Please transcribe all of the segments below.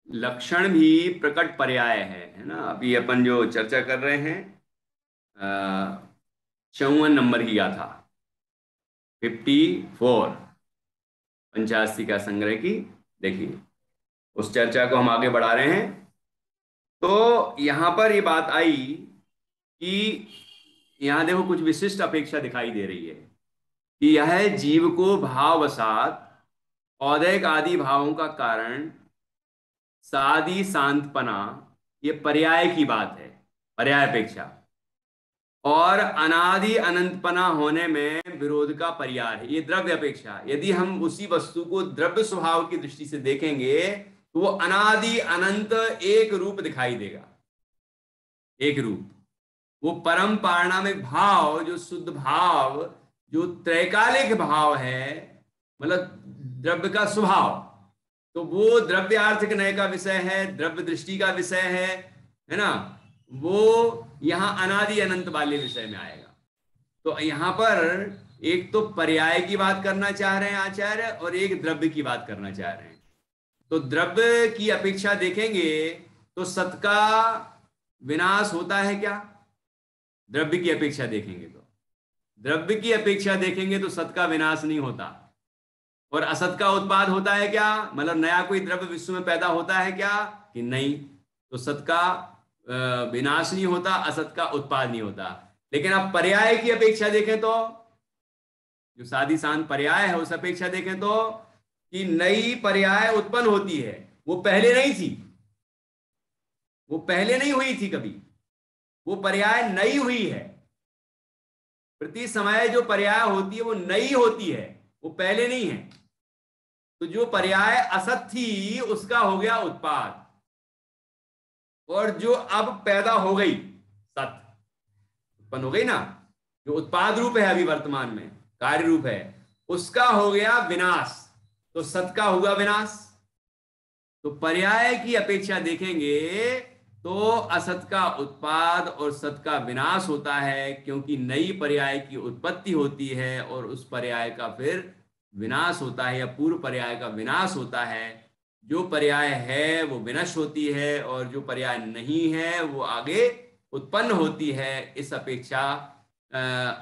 लक्षण भी प्रकट पर्याय है ना। अभी अपन जो चर्चा कर रहे हैं 54 नंबर की गाथा, 54, 85 का संग्रह की। देखिए, उस चर्चा को हम आगे बढ़ा रहे हैं। तो यहां पर ये बात आई कि यहां देखो कुछ विशिष्ट अपेक्षा दिखाई दे रही है कि यह जीव को भाववसात औदैक आदि भावों का कारण सादी सांतपना, ये पर्याय की बात है, पर्याय अपेक्षा। और अनादि अनंतपना होने में विरोध का पर्याय है, ये द्रव्य अपेक्षा। यदि हम उसी वस्तु को द्रव्य स्वभाव की दृष्टि से देखेंगे तो वो अनादि अनंत एक रूप दिखाई देगा, एक रूप। वो परम पारणामिक भाव, जो शुद्ध भाव, जो त्रैकालिक भाव है, मतलब द्रव्य का स्वभाव, तो वो द्रव्यार्थ नय का विषय है, द्रव्य दृष्टि का विषय है ना। वो यहां अनादि अनंत वाले विषय में आएगा। तो यहां पर एक तो पर्याय की बात करना चाह रहे हैं आचार्य, और एक द्रव्य की बात करना चाह रहे हैं। तो द्रव्य की अपेक्षा देखेंगे तो सत का विनाश होता है क्या? द्रव्य की अपेक्षा देखेंगे तो, द्रव्य की अपेक्षा देखेंगे तो सत का विनाश नहीं होता। और असत का उत्पाद होता है क्या? मतलब नया कोई द्रव्य विश्व में पैदा होता है क्या? कि नहीं। तो सत का विनाश नहीं होता, असत का उत्पाद नहीं होता। लेकिन अब पर्याय की अपेक्षा देखें तो, जो सादी शांत पर्याय है उस अपेक्षा देखें तो, कि नई पर्याय उत्पन्न होती है, वो पहले नहीं थी, वो पहले नहीं हुई थी कभी, वो पर्याय नई हुई है। प्रति समय जो पर्याय होती है वो नई होती है, वो पहले नहीं है। तो जो पर्याय असत थी उसका हो गया उत्पाद, और जो अब पैदा हो गई सत उत्पन्न हो गई ना, जो उत्पाद रूप है अभी वर्तमान में, कार्य रूप है, उसका हो गया विनाश। तो सत का होगा विनाश। तो पर्याय की अपेक्षा देखेंगे तो असत का उत्पाद और सत का विनाश होता है, क्योंकि नई पर्याय की उत्पत्ति होती है और उस पर्याय का फिर विनाश होता है, या पूर्व पर्याय का विनाश होता है। जो पर्याय है वो विनष्ट होती है, और जो पर्याय नहीं है वो आगे उत्पन्न होती है। इस अपेक्षा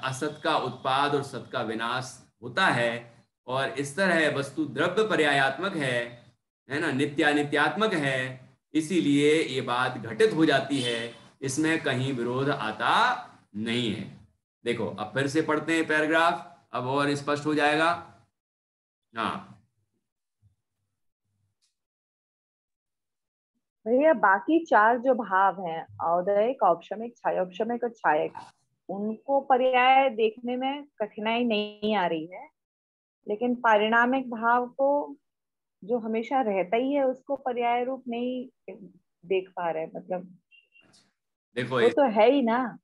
असत का उत्पाद और सत का विनाश होता है। और इस तरह वस्तु द्रव्य पर्यायात्मक है ना, नित्यानित्यात्मक है। इसीलिए ये बात घटित हो जाती है, इसमें कहीं विरोध आता नहीं है। देखो अब फिर से पढ़ते हैं पैराग्राफ, अब और स्पष्ट हो जाएगा। हाँ। भैया बाकी चार जो भाव हैं, औदयिक, औपशमिक, छायोपशमिक और छायक, उनको पर्याय देखने में कठिनाई नहीं आ रही है, लेकिन पारिणामिक भाव को जो हमेशा रहता ही है उसको पर्याय रूप नहीं देख पा रहे, मतलब देखो वो इस तो है ही ना।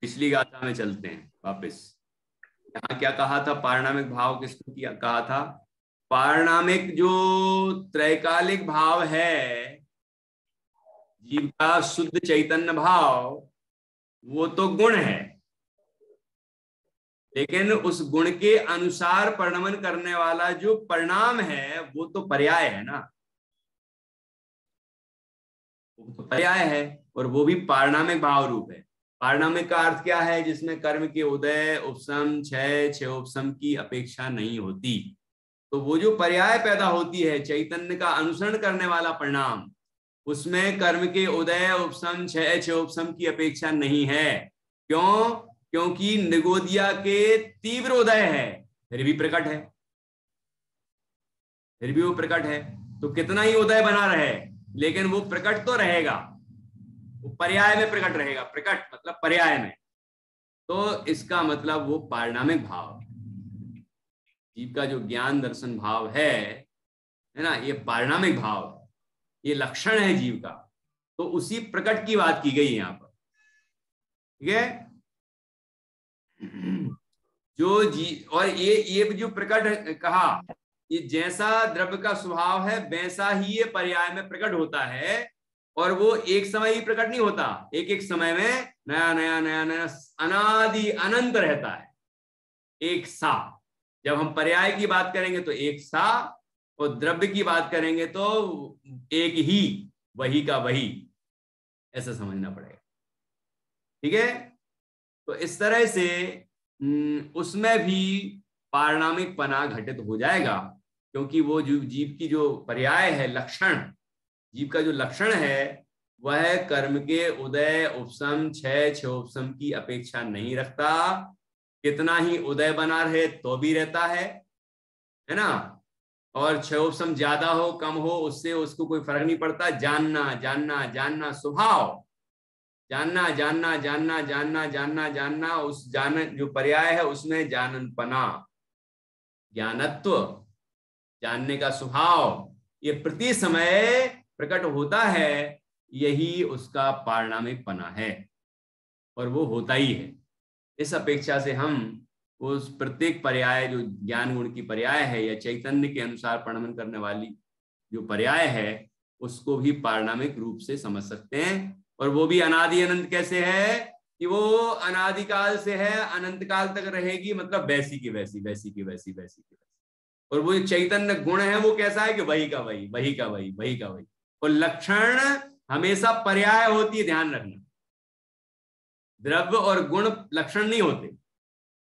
पिछली गाथा में चलते हैं वापस। यहाँ क्या कहा था? पारिणामिक भाव किसको किया कहा था? पारिणामिक जो त्रैकालिक भाव है, जीव का शुद्ध चैतन्य भाव, वो तो गुण है, लेकिन उस गुण के अनुसार परिणमन करने वाला जो परिणाम है वो तो पर्याय है ना, वो तो पर्याय है। और वो भी पारिणामिक भाव रूप है। पारिणामिक का अर्थ क्या है? जिसमें कर्म के उदय, उपशम, क्षय, क्षय उपशम की अपेक्षा नहीं होती। तो वो जो पर्याय पैदा होती है, चैतन्य का अनुसरण करने वाला परिणाम, उसमें कर्म के उदय, उपशम, क्षय, क्षय उपशम की अपेक्षा नहीं है। क्यों? क्योंकि निगोदिया के तीव्र उदय है, फिर भी प्रकट है, फिर भी वो प्रकट है। तो कितना ही उदय बना रहे, लेकिन वो प्रकट तो रहेगा, वो पर्याय में प्रकट रहेगा। प्रकट मतलब पर्याय में। तो इसका मतलब वो पारिणामिक भाव, जीव का जो ज्ञान दर्शन भाव है ना, ये पारिणामिक भाव है, ये लक्षण है जीव का। तो उसी प्रकट की बात की गई है यहां पर। ठीक है। जो जी, और ये जो प्रकट कहा, ये जैसा द्रव्य का स्वभाव है वैसा ही ये पर्याय में प्रकट होता है। और वो एक समय ही प्रकट नहीं होता, एक एक समय में नया नया नया नया अनादि अनंत रहता है, एक सा। जब हम पर्याय की बात करेंगे तो एक सा, और द्रव्य की बात करेंगे तो एक ही, वही का वही, ऐसा समझना पड़ेगा। ठीक है, तो इस तरह से उसमें भी पारिणामिक पना घटित हो जाएगा, क्योंकि वो जो जीव की जो पर्याय है, लक्षण, जीव का जो लक्षण है वह कर्म के उदय उपशम क्षय उपशम की अपेक्षा नहीं रखता। कितना ही उदय बना रहे तो भी रहता है ना। और क्षय उपशम ज्यादा हो कम हो उससे उसको कोई फर्क नहीं पड़ता। जानना जानना जानना स्वभाव, जानना जानना जानना जानना जानना जानना, उस जान जो पर्याय है उसमें जाननपना, ज्ञानत्व, जानने का स्वभाव, ये प्रति समय प्रकट होता है, यही उसका पारिणामिक पना है, और वो होता ही है। इस अपेक्षा से हम उस प्रत्येक पर्याय जो ज्ञान गुण की पर्याय है या चैतन्य के अनुसार परिणमन करने वाली जो पर्याय है उसको भी पारिणामिक रूप से समझ सकते हैं। और वो भी अनादि अनंत कैसे है कि वो अनादिकाल से है, अनंत काल तक रहेगी, मतलब वैसी की वैसी, वैसी की वैसी, वैसी की वैसी। और वो चैतन्य गुण है वो कैसा है कि वही का वही, वही का वही, वही का वही। और लक्षण हमेशा पर्याय होती है, ध्यान रखना। द्रव्य और गुण लक्षण नहीं होते,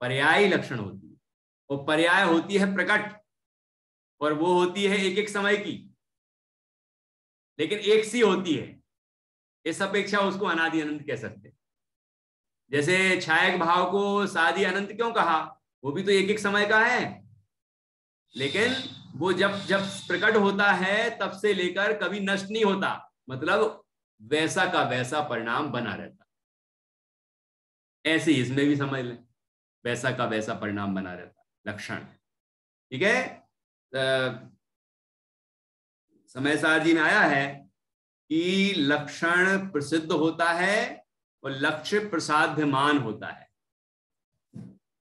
पर्यायी लक्षण होती है। और पर्याय होती है प्रकट, और वो होती है एक एक समय की, लेकिन एक सी होती है। इस अपेक्षा उसको अनादि अनंत कह सकते हैं। जैसे छायक भाव को सादि अनंत क्यों कहा, वो भी तो एक एक समय का है, लेकिन वो जब जब प्रकट होता है तब से लेकर कभी नष्ट नहीं होता, मतलब वैसा का वैसा परिणाम बना रहता। ऐसे ही इसमें भी समझ लें, वैसा का वैसा परिणाम बना रहता लक्षण। ठीक है, समय सार जी में आया है कि लक्षण प्रसिद्ध होता है और लक्ष्य प्रसाध्यमान होता है।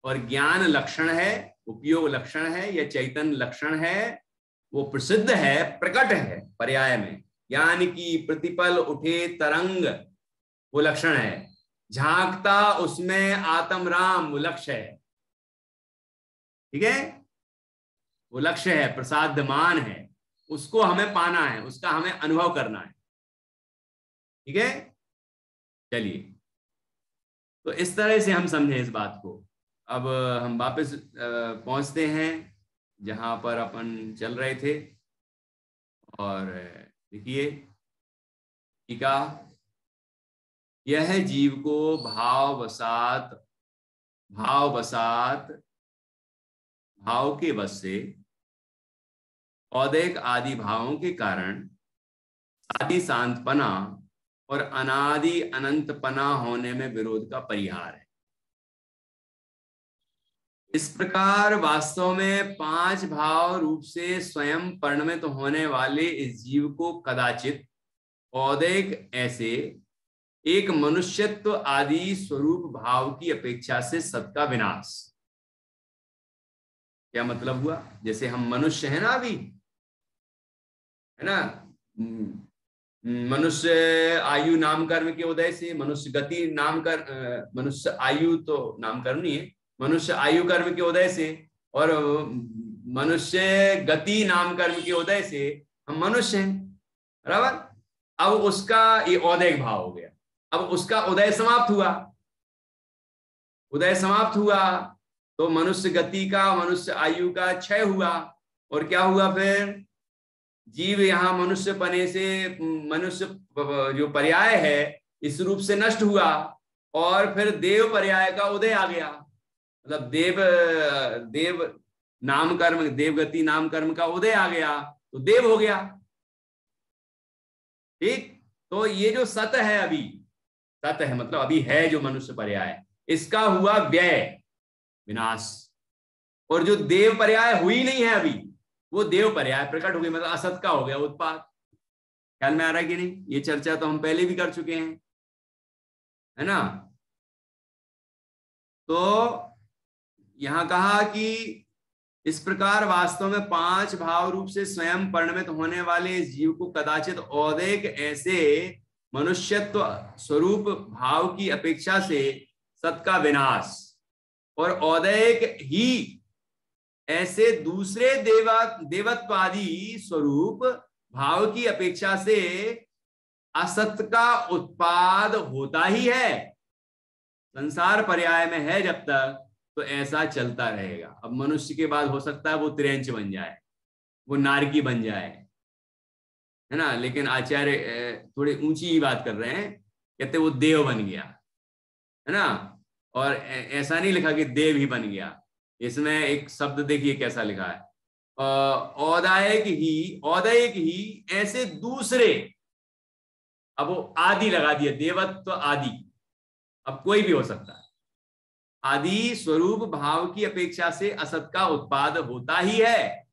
और ज्ञान लक्षण है, उपयोग लक्षण है या चैतन्य लक्षण है, वो प्रसिद्ध है, प्रकट है पर्याय में। ज्ञान की प्रतिपल उठे तरंग वो लक्षण है, झांकता उसमें आत्म राम वो लक्ष्य है। ठीक है, वो लक्ष्य है, प्रसाद्यमान है, उसको हमें पाना है, उसका हमें अनुभव करना है। ठीक है, चलिए, तो इस तरह से हम समझे इस बात को। अब हम वापस पहुंचते हैं जहां पर अपन चल रहे थे। और देखिए, टीका, यह जीव को भाव वसात भाव के वश से औदैक आदि भावों के कारण आदि शांतपना और अनादि अनंतपना होने में विरोध का परिहार है। इस प्रकार वास्तव में पांच भाव रूप से स्वयं परिणमित होने वाले इस जीव को कदाचित औदैक ऐसे एक मनुष्यत्व आदि स्वरूप भाव की अपेक्षा से सत का विनाश। क्या मतलब हुआ, जैसे हम मनुष्य हैं ना अभी, है ना, मनुष्य आयु नामकर्म के उदय से, मनुष्य गति मनुष्य आयु तो नामकर्म नहीं है, मनुष्य आयु कर्म के उदय से और मनुष्य गति नामकर्म के उदय से हम मनुष्य हैं, बराबर। अब उसका ये औदैक भाव हो गया, अब उसका उदय समाप्त हुआ, उदय समाप्त हुआ तो मनुष्य गति का, मनुष्य आयु का क्षय हुआ। और क्या हुआ फिर, जीव यहाँ मनुष्य पने से, मनुष्य जो पर्याय है इस रूप से नष्ट हुआ, और फिर देव पर्याय का उदय आ गया, मतलब देव नाम कर्म, देवगति नाम कर्म का उदय आ गया तो देव हो गया। ठीक, तो ये जो सत है अभी, सत है मतलब अभी है जो मनुष्य पर्याय, इसका हुआ व्यय, विनाश। और जो देव पर्याय हुई नहीं है अभी, वो देव पर्याय प्रकट हो गई, मतलब असत का हो गया उत्पाद। ख्याल में आ रहा है कि नहीं, ये चर्चा तो हम पहले भी कर चुके हैं, है ना। तो यहां कहा कि इस प्रकार वास्तव में पांच भाव रूप से स्वयं परिणमित होने वाले इस जीव को कदाचित औदैक ऐसे मनुष्यत्व स्वरूप भाव की अपेक्षा से सत का विनाश और औदैक ही ऐसे दूसरे देवत्वादि स्वरूप भाव की अपेक्षा से असत का उत्पाद होता ही है। संसार पर्याय में है जब तक, तो ऐसा चलता रहेगा। अब मनुष्य के बाद हो सकता है वो त्रियंच बन जाए, वो नारकी बन जाए, है ना। लेकिन आचार्य थोड़ी ऊंची बात कर रहे हैं, कहते वो देव बन गया, है ना। और ऐसा नहीं लिखा कि देव ही बन गया। इसमें एक शब्द देखिए कैसा लिखा है, औदायक ही ऐसे दूसरे। अब वो आदि लगा दिया, देवत्व आदि, अब कोई भी हो सकता है। आदि स्वरूप भाव की अपेक्षा से असत का उत्पाद होता ही है।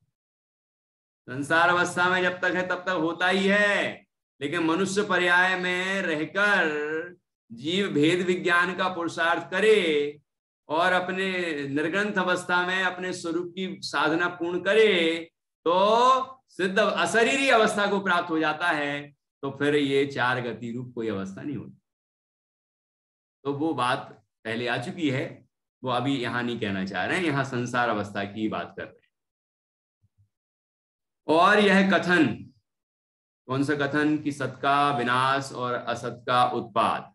संसार अवस्था में जब तक है तब तक होता ही है। लेकिन मनुष्य पर्याय में रहकर जीव भेद विज्ञान का पुरुषार्थ करे और अपने निर्ग्रंथ अवस्था में अपने स्वरूप की साधना पूर्ण करे, तो सिद्ध अशरीरी अवस्था को प्राप्त हो जाता है। तो फिर ये चार गति रूप कोई अवस्था नहीं होती। तो वो बात पहले आ चुकी है, वो अभी यहां नहीं कहना चाह रहे हैं, यहां संसार अवस्था की बात कर रहे हैं। और यह कथन, कौन सा कथन, कि सत का विनाश और असत का उत्पाद।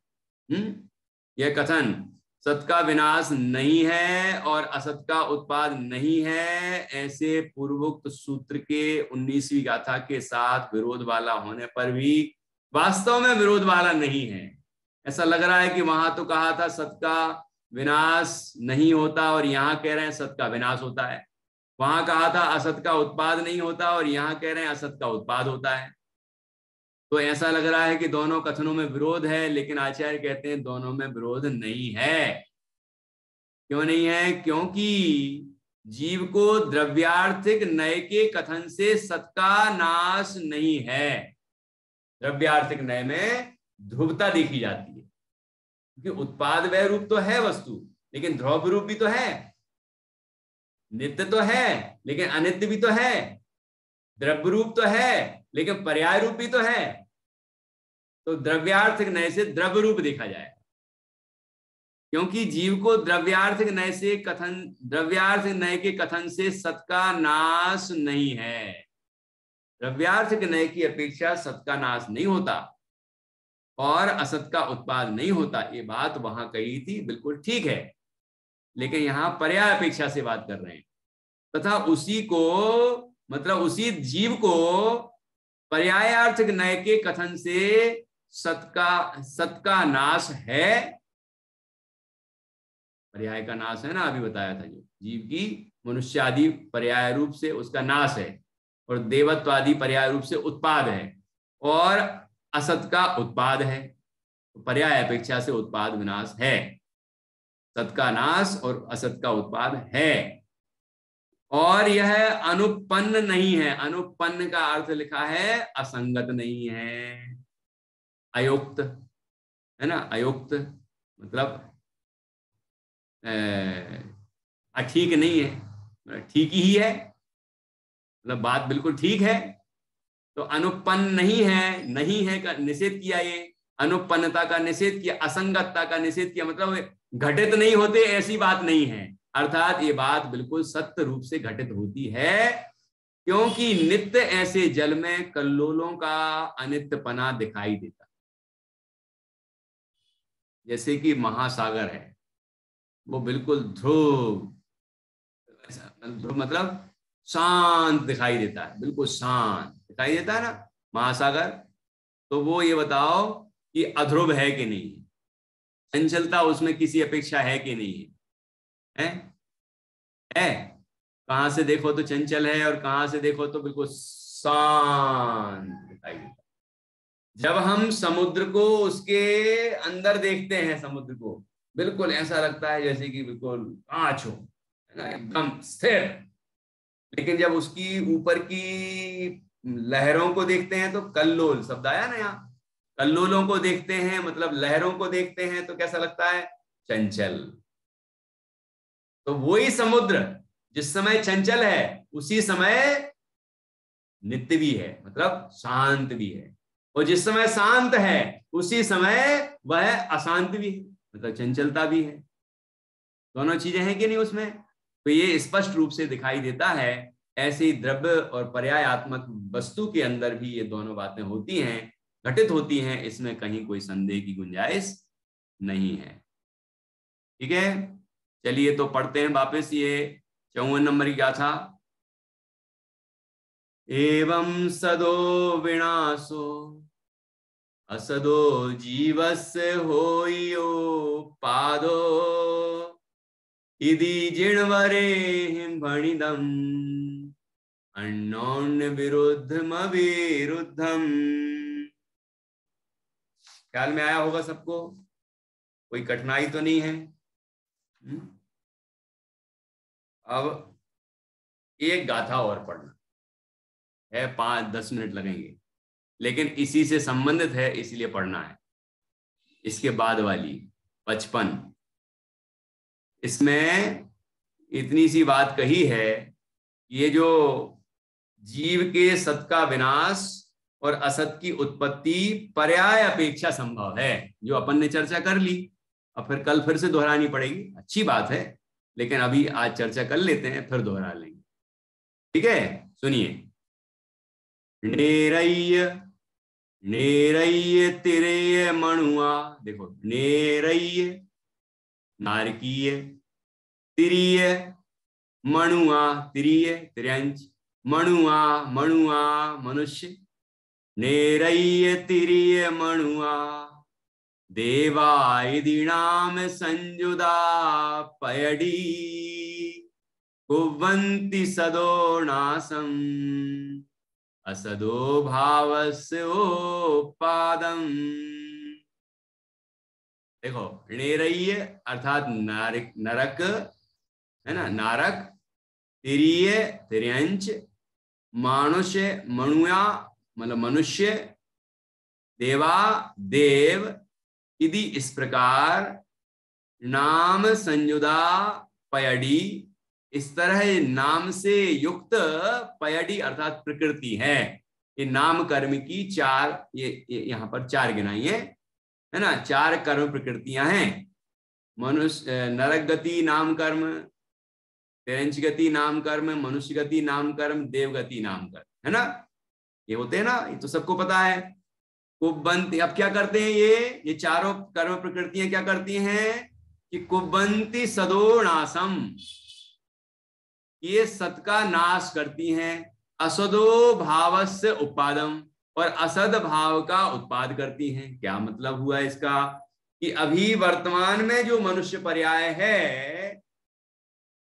यह कथन सत का विनाश नहीं है और असत का उत्पाद नहीं है, ऐसे पूर्वोक्त सूत्र के 19वीं गाथा के साथ विरोध वाला होने पर भी वास्तव में विरोध वाला नहीं है। ऐसा लग रहा है कि वहां तो कहा था सत का विनाश नहीं होता और यहां कह रहे हैं सत का विनाश होता है। वहां कहा था असत का उत्पाद नहीं होता और यहां कह रहे हैं असत का उत्पाद होता है। तो ऐसा लग रहा है कि दोनों कथनों में विरोध है, लेकिन आचार्य कहते हैं दोनों में विरोध नहीं है। क्यों नहीं है? क्योंकि जीव को द्रव्यार्थिक नय के कथन से सत का नाश नहीं है। द्रव्यार्थिक नय में ध्रुवता देखी जाती है, क्योंकि उत्पाद वह रूप तो है वस्तु, लेकिन ध्रुव रूप भी तो है। नित्य तो है लेकिन अनित्य भी तो है। द्रव्य रूप तो है लेकिन पर्याय रूप भी तो है। तो द्रव्यार्थिक नय से द्रव्य रूप देखा जाए, क्योंकि जीव को द्रव्यार्थिक नय के कथन से सत का नाश नहीं है। द्रव्यार्थिक नय की अपेक्षा सत का नाश नहीं होता और असत का उत्पाद नहीं होता। ये बात वहां कही थी, बिल्कुल ठीक है, लेकिन यहां पर्याय अपेक्षा से बात कर रहे हैं। तथा उसी को, मतलब उसी जीव को पर्यायार्थिक नय के कथन से सत का नाश है। पर्याय का नाश है ना, अभी बताया था, जो जीव की मनुष्य आदि पर्याय रूप से उसका नाश है और देवत्व आदि पर्याय रूप से उत्पाद है और असत का उत्पाद है। तो पर्याय अपेक्षा से उत्पाद विनाश है, सत का नाश और असत का उत्पाद है। और यह अनुपन्न नहीं है। अनुपन्न का अर्थ लिखा है असंगत नहीं है, अयुक्त, है ना। अयुक्त मतलब ठीक नहीं है, ठीक ही है, मतलब बात बिल्कुल ठीक है। तो अनुपन्न नहीं है, नहीं है का निषेध किया, ये अनुपन्नता का निषेध किया, असंगतता का निषेध किया, मतलब घटित नहीं होते ऐसी बात नहीं है। अर्थात ये बात बिल्कुल सत्य रूप से घटित होती है, क्योंकि नित्य ऐसे जल में कल्लोलों का अनित्यपना दिखाई देता। जैसे कि महासागर है, वो बिल्कुल ध्रुव मतलब शांत दिखाई देता है, बिल्कुल शांत दिखाई देता है ना महासागर। तो वो ये बताओ कि अध्रुव है कि नहीं, चंचलता उसमें किसी अपेक्षा है कि नहीं है? है। कहां से देखो तो चंचल है और कहां से देखो तो बिल्कुल शांत दिखाई देता है। जब हम समुद्र को उसके अंदर देखते हैं, समुद्र को बिल्कुल ऐसा लगता है जैसे कि बिल्कुल कांच हो, है ना, एकदम स्थिर। लेकिन जब उसकी ऊपर की लहरों को देखते हैं तो कल्लोल शब्द आया ना यहाँ, कल्लोलों को देखते हैं मतलब लहरों को देखते हैं तो कैसा लगता है? चंचल। तो वही समुद्र जिस समय चंचल है उसी समय नित्य भी है, मतलब शांत भी है, और जिस समय शांत है उसी समय वह अशांत भी है, मतलब चंचलता भी है। दोनों चीजें हैं कि नहीं उसमें? तो ये स्पष्ट रूप से दिखाई देता है। ऐसे ही द्रव्य और पर्यायात्मक वस्तु के अंदर भी ये दोनों बातें होती हैं, घटित होती हैं, इसमें कहीं कोई संदेह की गुंजाइश नहीं है। ठीक है, चलिए तो पढ़ते हैं वापस ये 54 नंबर की गाथा। एवं सदो विनाशो असदो जीवस्य होयो पादो इति जिणवरे भणिदम अन्योन्य विरुद्धम विरुद्धम। ख्याल में आया होगा सबको, कोई कठिनाई तो नहीं है? अब एक गाथा और पढ़ना है, 5-10 मिनट लगेंगे, लेकिन इसी से संबंधित है इसलिए पढ़ना है। इसके बाद वाली 55, इसमें इतनी सी बात कही है, ये जो जीव के सत का विनाश और असत की उत्पत्ति पर्याय अपेक्षा संभव है, जो अपन ने चर्चा कर ली। अब फिर कल फिर से दोहरानी पड़ेगी, अच्छी बात है, लेकिन अभी आज चर्चा कर लेते हैं, फिर दोहरा लेंगे। ठीक है, सुनिए। नेरय्य नेरय्य तिरेय मणुआ, देखो नेरय्य नारकीय, तिरीय मणुआ, तिरीय तिर्यंच, मणुआ मणुआ मनुष्य, नेरय्य तिरीय मणुआ देवायदीनाम संजुदा पयडी कुवन्ति सदो नासम असदो भावस्य उपादम। देखो, नेरय्य अर्थात नरक है ना, नारक, तिरीय तिर्यंच, मानुष्य मणुया मतलब मनुष्य, देवा देव, इति इस प्रकार, नाम संयुदा पयडी इस तरह नाम से युक्त, पयडी अर्थात प्रकृति है। ये नाम कर्म की चार, ये यहाँ पर चार गिनाई है ना, चार कर्म प्रकृतियां हैं। मनुष्य नरक गति नाम कर्म, तिरंच गति नाम कर्म, मनुष्य गति नाम कर्म, देव गति नाम कर्म, है ना, ये होते हैं ना, ये तो सबको पता है। कुबंती, अब क्या करते हैं ये चारों कर्म प्रकृतियां क्या करती हैं कि कुबंती सदो नासम, ये सत का नाश करती हैं, असदो भावस्य उत्पादम, और असद भाव का उत्पाद करती हैं। क्या मतलब हुआ इसका कि अभी वर्तमान में जो मनुष्य पर्याय है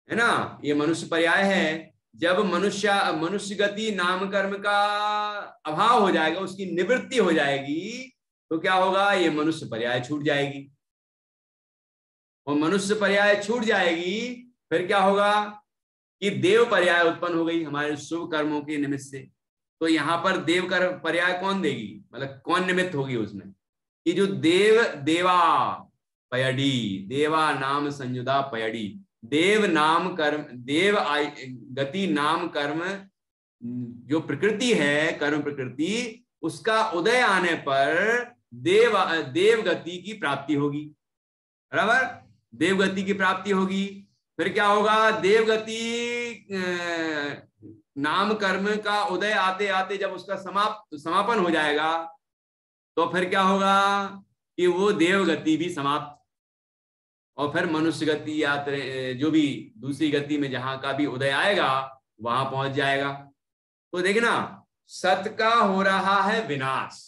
ना, ये मनुष्य पर्याय है, जब मनुष्य गति नाम कर्म का अभाव हो जाएगा, उसकी निवृत्ति हो जाएगी, तो क्या होगा, ये मनुष्य पर्याय छूट जाएगी। और मनुष्य पर्याय छूट जाएगी, फिर क्या होगा कि देव पर्याय उत्पन्न हो गई हमारे शुभ कर्मों के निमित्त से। तो यहाँ पर देव कर पर्याय कौन देगी, मतलब कौन निमित्त होगी उसमें, कि जो देवा पयडी, देवा नाम संयुदा पयडी, देव नाम कर्म, देव गति नाम कर्म जो प्रकृति है, कर्म प्रकृति, उसका उदय आने पर देव गति की प्राप्ति होगी। बराबर, देव गति की प्राप्ति होगी। फिर क्या होगा, देव गति नाम कर्म का उदय आते आते जब उसका समापन हो जाएगा, तो फिर क्या होगा कि वो देव गति भी समाप्त, और फिर मनुष्य गति या जो भी दूसरी गति में जहां का भी उदय आएगा वहां पहुंच जाएगा। तो देखना, सत का हो रहा है विनाश।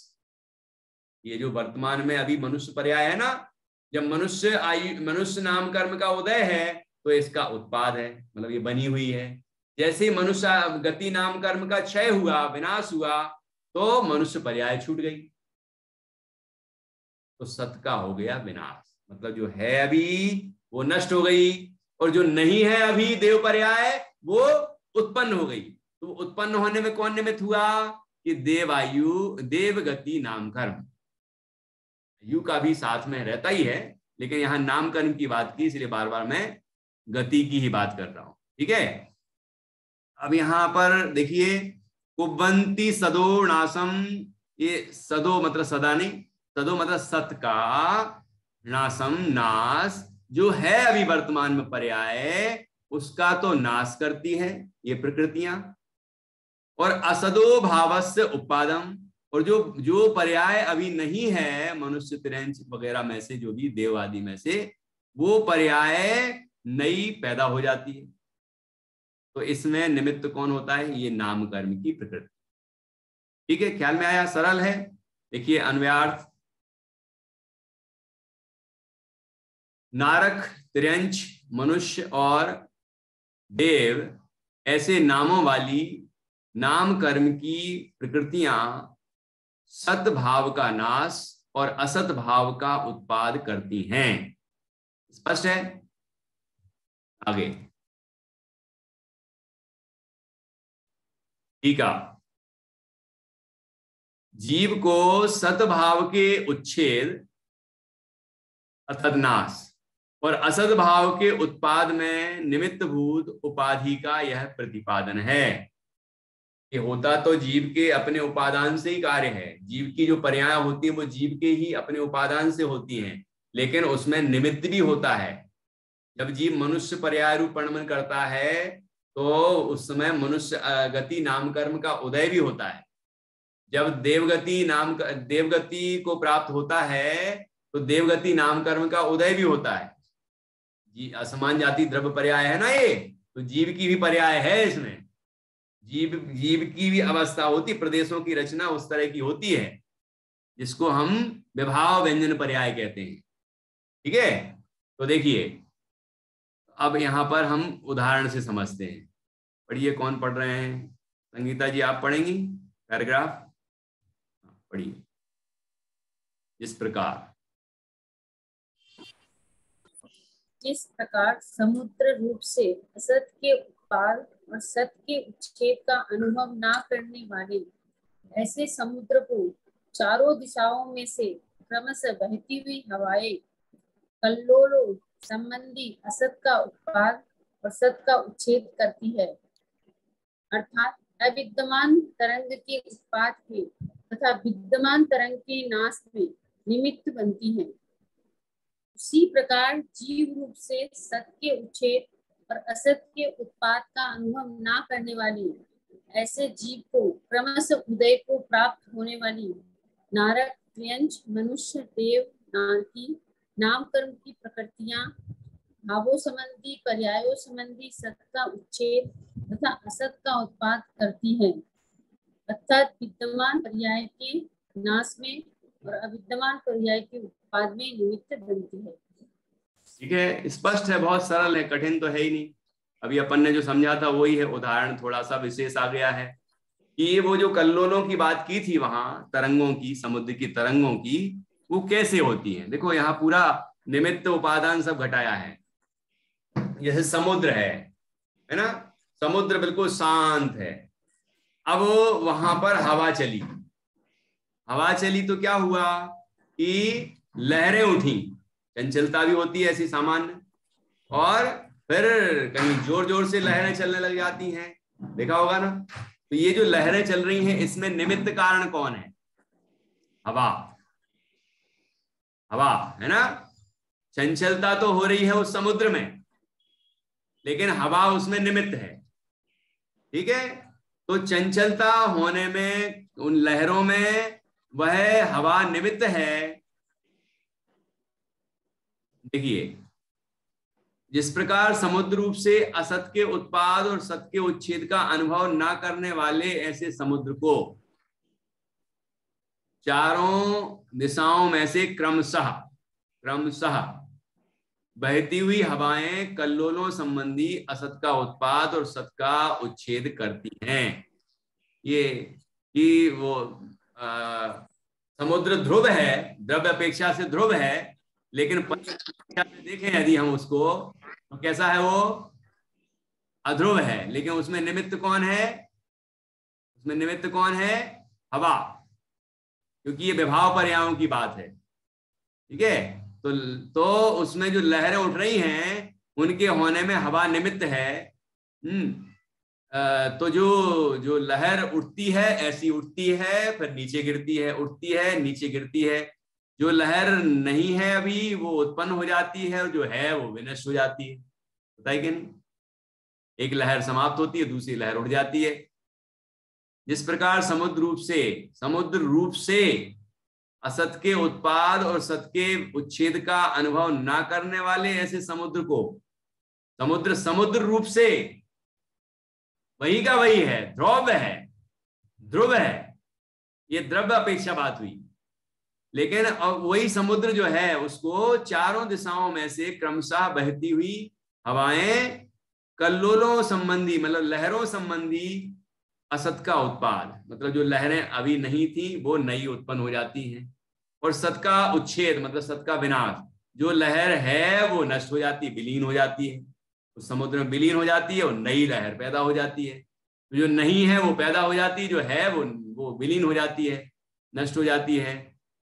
ये जो वर्तमान में अभी मनुष्य पर्याय है ना, जब मनुष्य नाम कर्म का उदय है तो इसका उत्पाद है, मतलब ये बनी हुई है। जैसे ही मनुष्य गति नाम कर्म का क्षय हुआ, विनाश हुआ, तो मनुष्य पर्याय छूट गई, तो सत का हो गया विनाश, मतलब जो है अभी वो नष्ट हो गई, और जो नहीं है अभी देव पर्याय वो उत्पन्न हो गई। तो उत्पन्न होने में कौन निमित्त हुआ कि देव गति नाम कर्म, यू का भी साथ में रहता ही है, लेकिन यहां नाम कर्म की बात की, इसलिए बार बार मैं गति की ही बात कर रहा हूं। ठीक है, अब यहां पर देखिए, कुबंती सदो नासम, ये सदो मतलब सदा नहीं, सदो मतलब सत का, नासम नाश, जो है अभी वर्तमान में पर्याय, उसका तो नाश करती है ये प्रकृतियां। और असदो भावस्य उपादम, और जो जो पर्याय अभी नहीं है मनुष्य तिरंच वगैरह में से, जो भी देव आदि में से, वो पर्याय नई पैदा हो जाती है। तो इसमें निमित्त कौन होता है? ये नाम कर्म की प्रकृति। ठीक है, ख्याल में आया? सरल है। देखिए अन्वयार्थ, नारक, तिर्यंच, मनुष्य और देव ऐसे नामों वाली नाम कर्म की प्रकृतियां सत भाव का नाश और असत भाव का उत्पाद करती हैं। स्पष्ट है? आगे ठीक है। जीव को सतभाव के उच्छेद अर्थात नाश और असद भाव के उत्पाद में निमित्त भूत उपाधि का यह प्रतिपादन है। ये होता तो जीव के अपने उपादान से ही कार्य है। जीव की जो पर्याय होती है वो जीव के ही अपने उपादान से होती हैं, लेकिन उसमें निमित्त भी होता है। जब जीव मनुष्य पर्याय रूप परिणमन करता है तो उस समय मनुष्य गति नाम कर्म का उदय भी होता है। जब देवगति को प्राप्त होता है तो देवगति नाम कर्म का उदय भी होता है। जी, असमान जाति द्रव्य पर्याय है ना ये, तो जीव की भी पर्याय है इसमें। जीव की भी अवस्था होती, प्रदेशों की रचना उस तरह की होती है जिसको हम विभाव व्यंजन पर्याय कहते हैं। ठीक है, तो देखिए अब यहां पर हम उदाहरण से समझते हैं। पढ़िए, कौन पढ़ रहे हैं? संगीता जी आप पढ़ेंगी पैराग्राफ? पढ़िए। इस प्रकार जिस प्रकार समुद्र रूप से असत के उत्पाद और सत के उच्छेद का अनुभव ना करने वाले ऐसे समुद्र को चारों दिशाओं में से क्रमशः बहती हुई हवाएं कल्लोलों संबंधी असत का उत्पाद और सत का उच्छेद करती है, अर्थात अविद्यमान तरंग के उत्पाद के तथा विद्यमान तरंग के नाश में निमित्त बनती है। उसी प्रकार जीव रूप से सत के उच्छेद और असत के उत्पाद का अनुभव ना करने वाली ऐसे जीव को क्रमशः उदय को प्राप्त होने वाली नारक, त्र्यंच, मनुष्य, देव की नाम कर्म की प्रकृतियां भावों संबंधी पर्यायों संबंधी सत का उच्छेद तथा असत का उत्पाद करती है, अर्थात विद्यमान पर्याय के नाश में और अविद्यमान पर्याय के उत्पाद में निमित्त बनती है। ठीक है, स्पष्ट है, बहुत सरल है, कठिन तो है ही नहीं। अभी अपन ने जो समझा था वही है। उदाहरण थोड़ा सा विशेष आ गया है कि वो जो कल्लोलों की बात की थी वहां, तरंगों की, समुद्र की तरंगों की, वो कैसे होती हैं। देखो यहाँ पूरा निमित्त उपादान सब घटाया है। जैसे समुद्र है ना, समुद्र बिल्कुल शांत है। अब वहां पर हवा चली, हवा चली तो क्या हुआ कि लहरें उठी, चंचलता भी होती है ऐसी सामान्य, और फिर कहीं जोर जोर से लहरें चलने लग जाती हैं, देखा होगा ना। तो ये जो लहरें चल रही हैं इसमें निमित्त कारण कौन है? हवा, हवा है ना। चंचलता तो हो रही है उस समुद्र में, लेकिन हवा उसमें निमित्त है। ठीक है, तो चंचलता होने में उन लहरों में वह हवा निमित्त है। देखिए, जिस प्रकार समुद्र रूप से असत के उत्पाद और सत के उच्छेद का अनुभव ना करने वाले ऐसे समुद्र को चारों दिशाओं में से क्रमशः बहती हुई हवाएं कल्लोलों संबंधी असत का उत्पाद और सत का उच्छेद करती हैं। ये कि वो समुद्र ध्रुव है, द्रव्य अपेक्षा से ध्रुव है, लेकिन देखें यदि हम उसको तो कैसा है? वो अध्रुव है। लेकिन उसमें निमित्त कौन है? उसमें निमित्त कौन है? हवा, क्योंकि ये विभाव पर्यायों की बात है। ठीक है, तो उसमें जो लहरें उठ रही हैं उनके होने में हवा निमित्त है। तो जो लहर उठती है ऐसी उठती है, फिर नीचे गिरती है, उठती है नीचे गिरती है। जो लहर नहीं है अभी वो उत्पन्न हो जाती है, और जो है वो विनष्ट हो जाती है। बताइए कि नहीं? एक लहर समाप्त होती है, दूसरी लहर उठ जाती है। जिस प्रकार समुद्र रूप से असत के उत्पाद और सत के उच्छेद का अनुभव ना करने वाले ऐसे समुद्र को, समुद्र रूप से वही का वही है, ध्रुव है, ये द्रव्य अपेक्षा बात हुई। लेकिन वही समुद्र जो है उसको चारों दिशाओं में से क्रमशः बहती हुई हवाएं कल्लोलों संबंधी, मतलब लहरों संबंधी असत का उत्पाद, मतलब जो लहरें अभी नहीं थी वो नई उत्पन्न हो जाती हैं, और सत का उच्छेद मतलब सत का विनाश, जो लहर है वो नष्ट हो जाती है, विलीन हो जाती है, उस समुद्र में विलीन हो जाती है और नई लहर पैदा हो जाती है। तो जो नहीं है वो पैदा हो जाती है, जो है वो विलीन हो जाती है, नष्ट हो जाती है।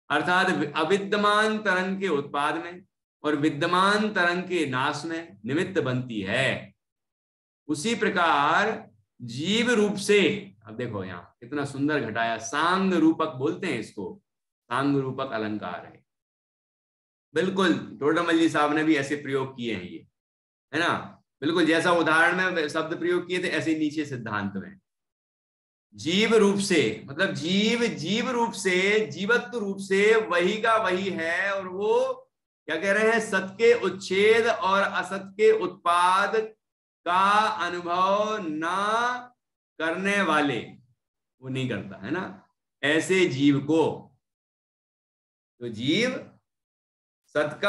अर्थात अविद्यमान तरंग के उत्पाद में और विद्यमान तरंग के नाश में निमित्त बनती है। उसी प्रकार जीव रूप से, अब देखो यहाँ कितना सुंदर घटाया, सांग रूपक बोलते हैं इसको, सांग रूपक अलंकार है। बिल्कुल टोडरमल जी साहब ने भी ऐसे प्रयोग किए हैं, ये है ना, बिल्कुल जैसा उदाहरण में शब्द प्रयोग किए थे ऐसे नीचे सिद्धांत में। जीव रूप से मतलब जीव रूप से, जीवत्व रूप से वही का वही है, और वो क्या कह रहे हैं, सत के उच्छेद और असत के उत्पाद का अनुभव ना करने वाले, वो नहीं करता है ना, ऐसे जीव को, तो जीव सत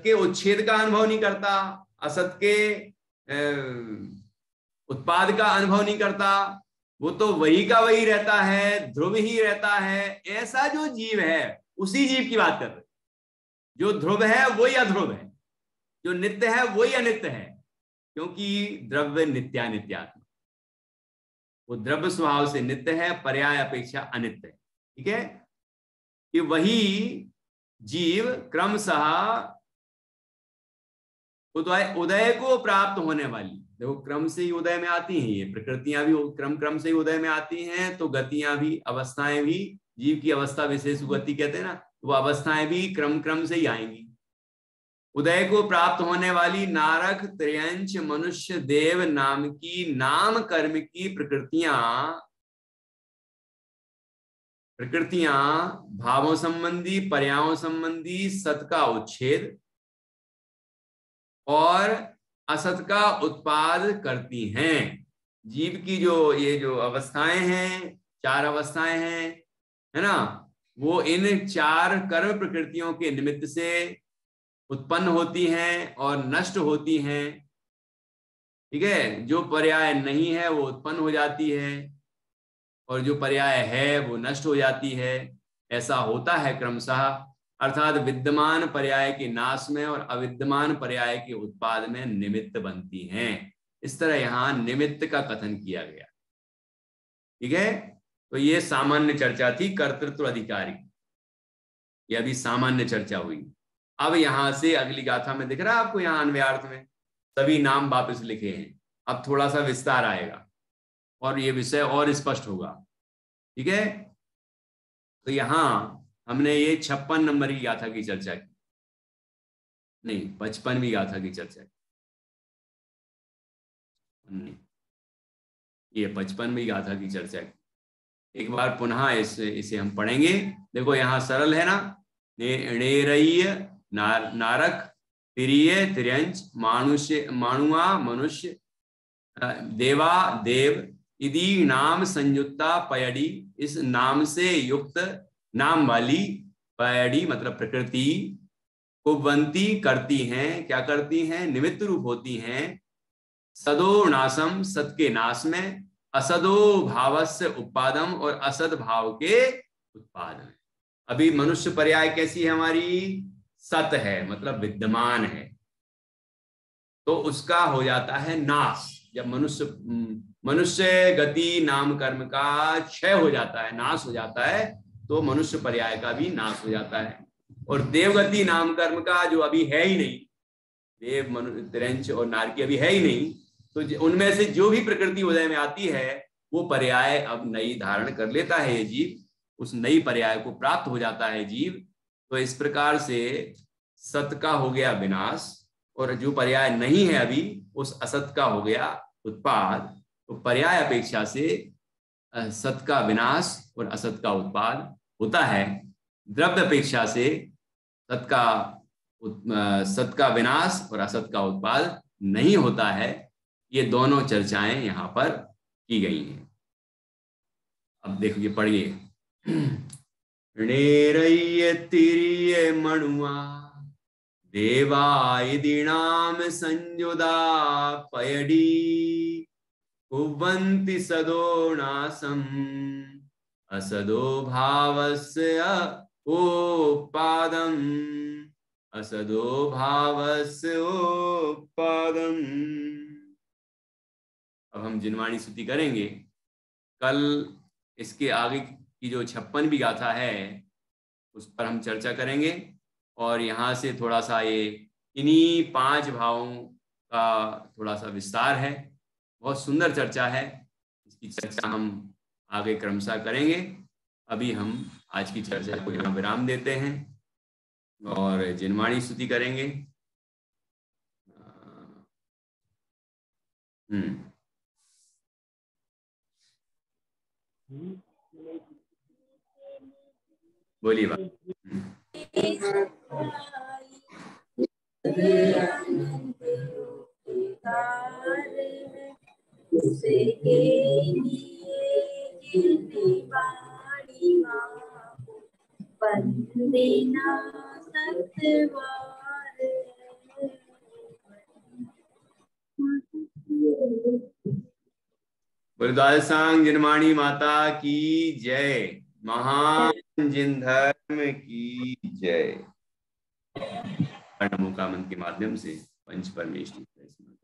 के उच्छेद का अनुभव नहीं करता, असत के उत्पाद का अनुभव नहीं करता, वो तो वही का वही रहता है, ध्रुव ही रहता है। ऐसा जो जीव है उसी जीव की बात कर रहे, जो ध्रुव है वही अध्रुव है, जो नित्य है वही अनित्य है, क्योंकि द्रव्य नित्यानित्यात्मा, वो द्रव्य स्वभाव से नित्य है, पर्याय अपेक्षा अनित्य है। ठीक है, कि वही जीव क्रमशः उदय को प्राप्त होने वाली, देखो क्रम से ही उदय में आती हैं ये प्रकृतियां भी, क्रम से ही उदय में आती हैं, तो गतियां भी, अवस्थाएं भी, जीव की अवस्था विशेष गति कहते हैं ना, वो अवस्थाएं भी क्रम से ही आएंगी। उदय को प्राप्त होने वाली नारक, त्र्यंच, मनुष्य, देव नाम की नाम कर्म की प्रकृतियां भावों संबंधी, पर्यायों संबंधी सत का उच्छेद और असत का उत्पाद करती हैं। जीव की जो अवस्थाएं हैं, चार अवस्थाएं हैं, है ना, वो इन चार कर्म प्रकृतियों के निमित्त से उत्पन्न होती हैं और नष्ट होती हैं। ठीक है, जो पर्याय नहीं है वो उत्पन्न हो जाती है और जो पर्याय है वो नष्ट हो जाती है। ऐसा होता है क्रमशः, अर्थात विद्यमान पर्याय के नाश में और अविद्यमान पर्याय के उत्पाद में निमित्त बनती हैं। इस तरह यहां निमित्त का कथन किया गया। ठीक है, तो ये सामान्य चर्चा थी कर्तृत्व अधिकारी, ये अभी सामान्य चर्चा हुई। अब यहां से अगली गाथा में दिख रहा है आपको, यहां अन्वयार्थ में सभी नाम वापस लिखे हैं। अब थोड़ा सा विस्तार आएगा और ये विषय और स्पष्ट होगा। ठीक है, तो यहां हमने ये 56 नंबर की गाथा की चर्चा की, नहीं 55वीं गाथा की चर्चा की, नहीं ये 55वीं गाथा की चर्चा की। एक बार पुनः इसे हम पढ़ेंगे। देखो यहाँ सरल है ना, नेरय्य नारक, तिरिय तिर्यंच, माणुआ मनुष्य, देवा देव, इदी नाम संयुक्ता पयड़ी, इस नाम से युक्त नाम वाली पयड़ी मतलब प्रकृति कुबंती करती हैं, क्या करती हैं, निमित्त रूप होती हैं, सदो नाशम सत के नाश में, असदो भावस्य उत्पादम और असद भाव के उत्पाद में। अभी मनुष्य पर्याय कैसी है हमारी, सत है मतलब विद्यमान है, तो उसका हो जाता है नाश। जब मनुष्य गति नाम कर्म का क्षय हो जाता है, नाश हो जाता है, तो मनुष्य पर्याय का भी नाश हो जाता है। और देवगति नाम कर्म का जो अभी है ही नहीं, देव तिरंच और नारकी अभी है ही नहीं, तो उनमें से जो भी प्रकृति उदय में आती है वो पर्याय अब नई धारण कर लेता है ये जीव, उस नई पर्याय को प्राप्त हो जाता है जीव। तो इस प्रकार से सत का हो गया विनाश और जो पर्याय नहीं है अभी उस असत का हो गया उत्पाद तो पर्याय अपेक्षा से सत का विनाश और असत का उत्पाद होता है, द्रव्य अपेक्षा से सत का विनाश और असत का उत्पाद नहीं होता है। ये दोनों चर्चाएं यहाँ पर की गई हैं। अब देखिए, पढ़िए। णेरय्य तिरिय मणुआ देवाय दीनाम संयुदा पयडी कुवन्ति सदो नासम असदो भावस्य ओपादम असदो भावस्य ओपादम। अब हम जिनवाणी स्तुति करेंगे। कल इसके आगे की जो 56वीं गाथा है उस पर हम चर्चा करेंगे और यहाँ से थोड़ा सा ये इन्हीं 5 भावों का थोड़ा सा विस्तार है। बहुत सुंदर चर्चा है, इसकी चर्चा हम आगे क्रमशः करेंगे। अभी हम आज की चर्चा को यहाँ विराम देते हैं और जिनवाणी स्तुति करेंगे। बोलिए बात। बोल सांग जिनवाणी माता की जय। महान जिन धर्म की जय। नमो का मंत्र के माध्यम से पंच परमेश्वरी